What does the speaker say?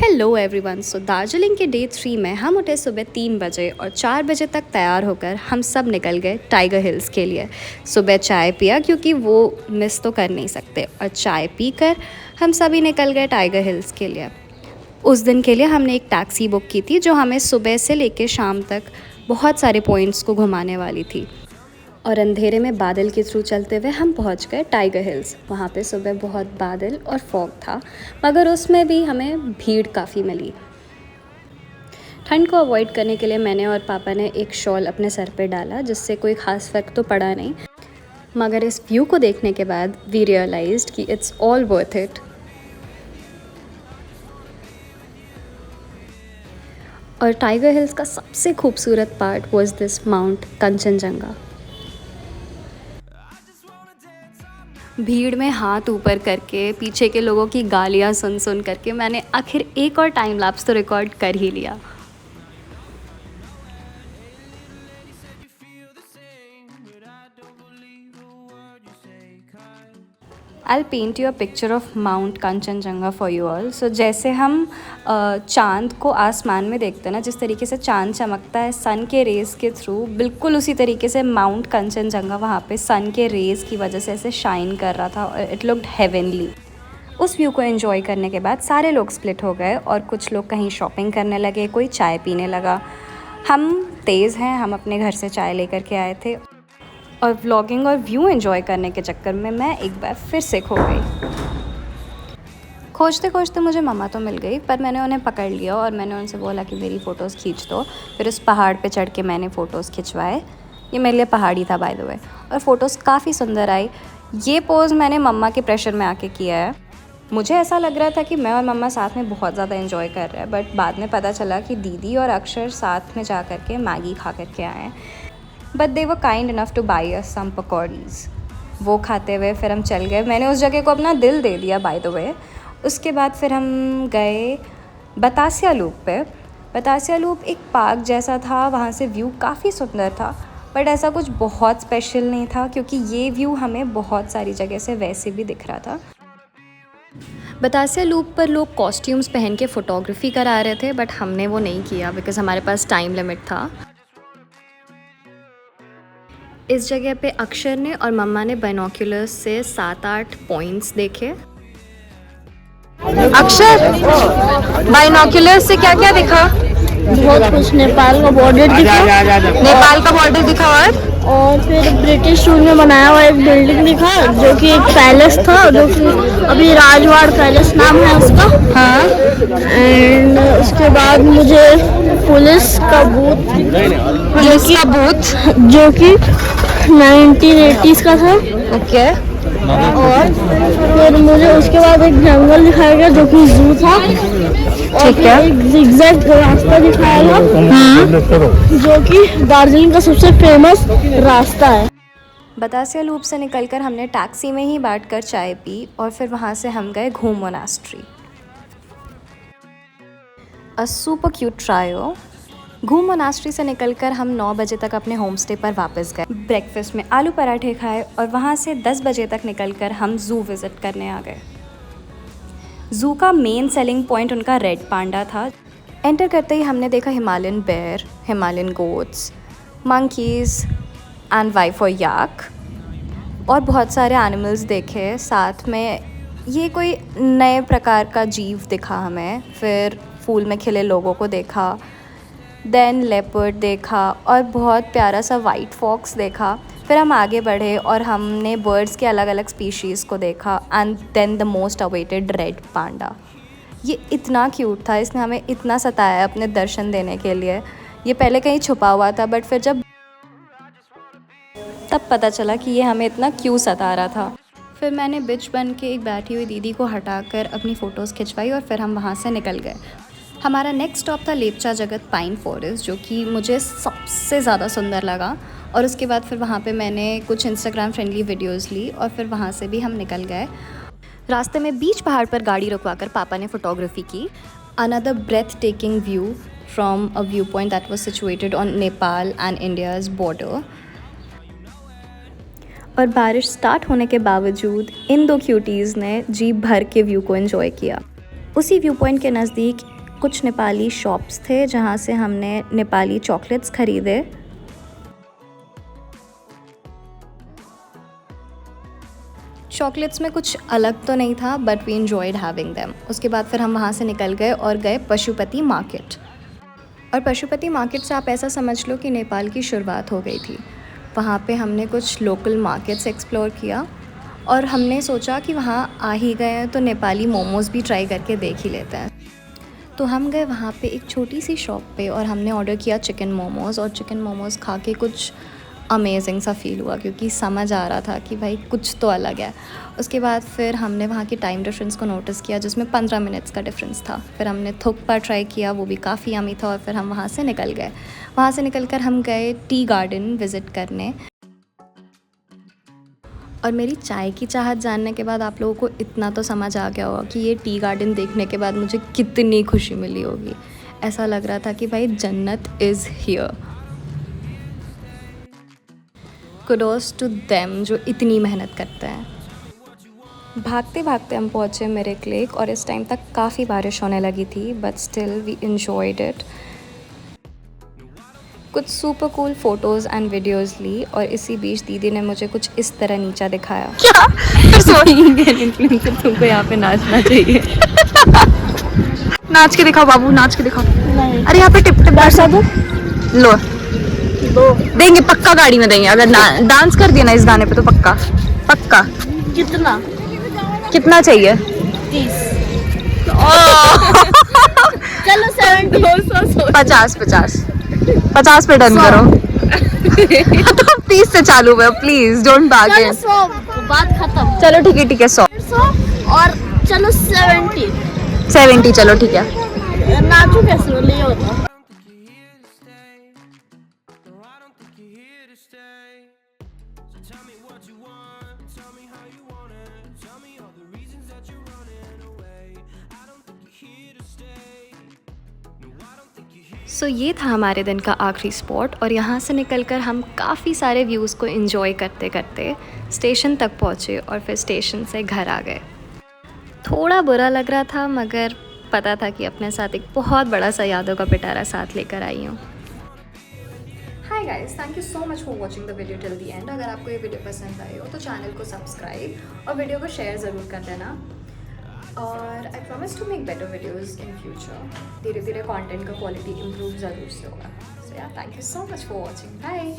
Hello everyone. सो दार्जिलिंग के day 3 में हम उठे सुबह 3 बजे और 4 बजे तक तैयार होकर हम सब निकल गए टाइगर हिल्स के लिए। सुबह चाय पिया क्योंकि वो मिस तो कर नहीं सकते, और चाय पीकर हम सभी निकल गए टाइगर हिल्स के लिए। उस दिन के लिए हमने एक टैक्सी बुक की थी जो हमें सुबह से लेकर शाम तक बहुत सारे पॉइंट्स को घुमाने वाली थी, और अंधेरे में बादल के थ्रू चलते हुए हम पहुंच गए टाइगर हिल्स। वहाँ पे सुबह बहुत बादल और फॉग था, मगर उसमें भी हमें भीड़ काफ़ी मिली। ठंड को अवॉइड करने के लिए मैंने और पापा ने एक शॉल अपने सर पे डाला, जिससे कोई ख़ास फ़र्क तो पड़ा नहीं, मगर इस व्यू को देखने के बाद वी रियलाइज्ड कि इट्स ऑल वर्थ इट। और टाइगर हिल्स का सबसे खूबसूरत part was this mount Kanchenjunga. भीड़ में हाथ ऊपर करके पीछे के लोगों की गालियाँ सुन सुन करके मैंने आखिर एक और टाइम लैप्स तो रिकॉर्ड कर ही लिया। I'll paint you a picture of Mount Kanchenjunga for you all. So जैसे हम चाँद को आसमान में देखते हैं ना, जिस तरीके से चाँद चमकता है सन के रेज़ के थ्रू, बिल्कुल उसी तरीके से माउंट कंचनजंगा वहाँ पे सन के रेज़ की वजह से ऐसे शाइन कर रहा था, और इट लुक्ड हेवनली। उस व्यू को एंजॉय करने के बाद सारे लोग स्प्लिट हो गए, और कुछ लोग कहीं शॉपिंग करने लगे, कोई चाय पीने लगा। हम तेज़ हैं, हम अपने घर से चाय लेकर के आए थे, और व्लॉगिंग और व्यू एंजॉय करने के चक्कर में मैं एक बार फिर से खो गई। खोजते खोजते मुझे मम्मा तो मिल गई, पर मैंने उन्हें पकड़ लिया और मैंने उनसे बोला कि मेरी फ़ोटोज़ खींच दो। फिर उस पहाड़ पे चढ़ के मैंने फ़ोटोज़ खिंचवाए। ये मेरे लिए पहाड़ी था बाय द वे, और फ़ोटोज़ काफ़ी सुंदर आई। ये पोज़ मैंने मम्मा के प्रेशर में आके किया है। मुझे ऐसा लग रहा था कि मैं और मम्मा साथ में बहुत ज़्यादा एंजॉय कर रहे हैं, बट बाद में पता चला कि दीदी और अक्षर साथ में जा कर के मैगी खा कर के आए हैं। But they were kind enough to buy us some pakoris. वो खाते हुए फिर हम चल गए। मैंने उस जगह को अपना दिल दे दिया बाय द वे। उसके बाद फिर हम गए बतासिया लूप पे। बतासिया लूप एक पार्क जैसा था, वहाँ से व्यू काफ़ी सुंदर था, बट ऐसा कुछ बहुत स्पेशल नहीं था क्योंकि ये व्यू हमें बहुत सारी जगह से वैसे भी दिख रहा था। बतासिया लूप पर लोग कॉस्ट्यूम्स पहन के फ़ोटोग्राफी करा रहे थे, बट हमने वो नहीं किया बिकॉज़ हमारे पास टाइम लिमिट था। इस जगह पे अक्षर ने और मम्मा ने बाइनोक्यूलर्स से 7-8 पॉइंट्स देखे। अक्षर, बाइनोक्यूलर्स से क्या क्या दिखा? बहुत कुछ। नेपाल का बॉर्डर दिखा, नेपाल का बॉर्डर दिखा, और फिर ब्रिटिश रूल में बनाया हुआ एक बिल्डिंग दिखा जो कि एक पैलेस था, जो कि अभी राजवाड़ पैलेस नाम है उसका। हाँ। एंड उसके बाद मुझे पुलिस का बूथ, जो कि 1980s का था। ओके। और फिर मुझे उसके बाद एक जंगल दिखाया गया जो कि जू था, और फिर एक जिगजैग रास्ता दिखाया गया जो कि दार्जिलिंग का सबसे फेमस रास्ता है। बतासिया लूप से निकलकर हमने टैक्सी में ही बैठकर चाय पी, और फिर वहाँ से हम गए घूम monastery. A super cute trio. घूम मोनास्ट्री से निकलकर हम 9 बजे तक अपने होम स्टे पर वापस गए। ब्रेकफास्ट में आलू पराठे खाए, और वहाँ से 10 बजे तक निकलकर हम ज़ू विज़िट करने आ गए। ज़ू का मेन सेलिंग पॉइंट उनका रेड पांडा था। एंटर करते ही हमने देखा Himalayan bear, Himalayan goats, monkeys and wife और याक, और बहुत सारे एनिमल्स देखे। साथ में ये कोई नए प्रकार का जीव दिखा हमें। फिर फूल में खिले लोगों को देखा, देन लेपर्ड देखा, और बहुत प्यारा सा वाइट फॉक्स देखा। फिर हम आगे बढ़े और हमने बर्ड्स के अलग अलग स्पीशीज़ को देखा, and then the most awaited red panda. ये इतना क्यूट था, इसने हमें इतना सताया अपने दर्शन देने के लिए। ये पहले कहीं छुपा हुआ था, बट फिर तब पता चला कि ये हमें इतना क्यों सता रहा था। फिर मैंने बिच बन के एक बैठी हुई दीदी को हटाकर अपनी फ़ोटोज़ खिंचवाई, और फिर हम वहाँ से निकल गए। हमारा नेक्स्ट स्टॉप था लेपचा जगत पाइन फॉरेस्ट, जो कि मुझे सबसे ज़्यादा सुंदर लगा। और उसके बाद फिर वहाँ पे मैंने कुछ इंस्टाग्राम फ्रेंडली वीडियोस ली, और फिर वहाँ से भी हम निकल गए। रास्ते में बीच पहाड़ पर गाड़ी रुकवाकर पापा ने फ़ोटोग्राफी की। Another breathtaking view from a view point that was situated on Nepal and India's border. और बारिश स्टार्ट होने के बावजूद इन दो क्यूटीज़ ने जी भर के व्यू को एंजॉय किया। उसी व्यू पॉइंट के नज़दीक कुछ नेपाली शॉप्स थे जहाँ से हमने नेपाली चॉकलेट्स ख़रीदे। चॉकलेट्स में कुछ अलग तो नहीं था, but we enjoyed having them. उसके बाद फिर हम वहाँ से निकल गए और गए पशुपति मार्केट। और पशुपति मार्केट से आप ऐसा समझ लो कि नेपाल की शुरुआत हो गई थी। वहाँ पे हमने कुछ लोकल मार्केट्स एक्सप्लोर किया और हमने सोचा कि वहाँ आ ही गए हैं तो नेपाली मोमोज़ भी ट्राई करके देख ही लेते हैं। तो हम गए वहाँ पे एक छोटी सी शॉप पे और हमने ऑर्डर किया चिकन मोमोज़। और चिकन मोमोज़ खा के कुछ अमेजिंग सा फ़ील हुआ, क्योंकि समझ आ रहा था कि भाई कुछ तो अलग है। उसके बाद फिर हमने वहाँ की टाइम डिफरेंस को नोटिस किया, जिसमें 15 मिनट्स का डिफरेंस था। फिर हमने थुक्पा ट्राई किया, वो भी काफ़ी यमी था। और फिर हम वहाँ से निकल गए। वहाँ से निकल कर हम गए टी गार्डन विज़िट करने। और मेरी चाय की चाहत जानने के बाद आप लोगों को इतना तो समझ आ गया होगा कि ये टी गार्डन देखने के बाद मुझे कितनी खुशी मिली होगी। ऐसा लग रहा था कि भाई जन्नत is here. Kudos to them जो इतनी मेहनत करते हैं। भागते भागते हम पहुँचे मिरिक लेक और इस टाइम तक काफ़ी बारिश होने लगी थी, but still we enjoyed it. कुछ super cool photos and videos ली और इसी बीच दीदी ने मुझे कुछ इस तरह नीचा दिखाया। क्या इन्फ्लुएंसर तुमको यहाँ पे नाचना चाहिए। नाच के दिखाओ बाबू, नाच के दिखाओ। नहीं। अरे यहाँ पे टिप टिप पैसा दो। लो देंगे, पक्का गाड़ी में देंगे। अगर डांस कर दिया ना इस गाने पे तो पक्का पक्का। कितना कितना चाहिए? 30। चलो 70। 50 पे डन करो। तो 30 से चालू है, प्लीज डोंट बार्गेन। 100 बात खत्म। चलो ठीक है 100 और चलो 70 चलो ठीक है। नाचू कैसे बोले ये होता। सो ये था हमारे दिन का आखिरी स्पॉट। और यहाँ से निकलकर हम काफ़ी सारे व्यूज़ को एंजॉय करते करते स्टेशन तक पहुँचे और फिर स्टेशन से घर आ गए। थोड़ा बुरा लग रहा था, मगर पता था कि अपने साथ एक बहुत बड़ा सा यादों का पिटारा साथ लेकर आई हूँ। Hi guys, thank you so much for watching the video till the end. अगर आपको ये वीडियो पसंद आई हो तो चैनल को सब्सक्राइब और वीडियो को शेयर ज़रूर कर देना। और I promise to make better videos in future. धीरे धीरे कॉन्टेंट का क्वालिटी इम्प्रूव ज़रूर से होगा। So yeah, thank you so much for watching. Bye.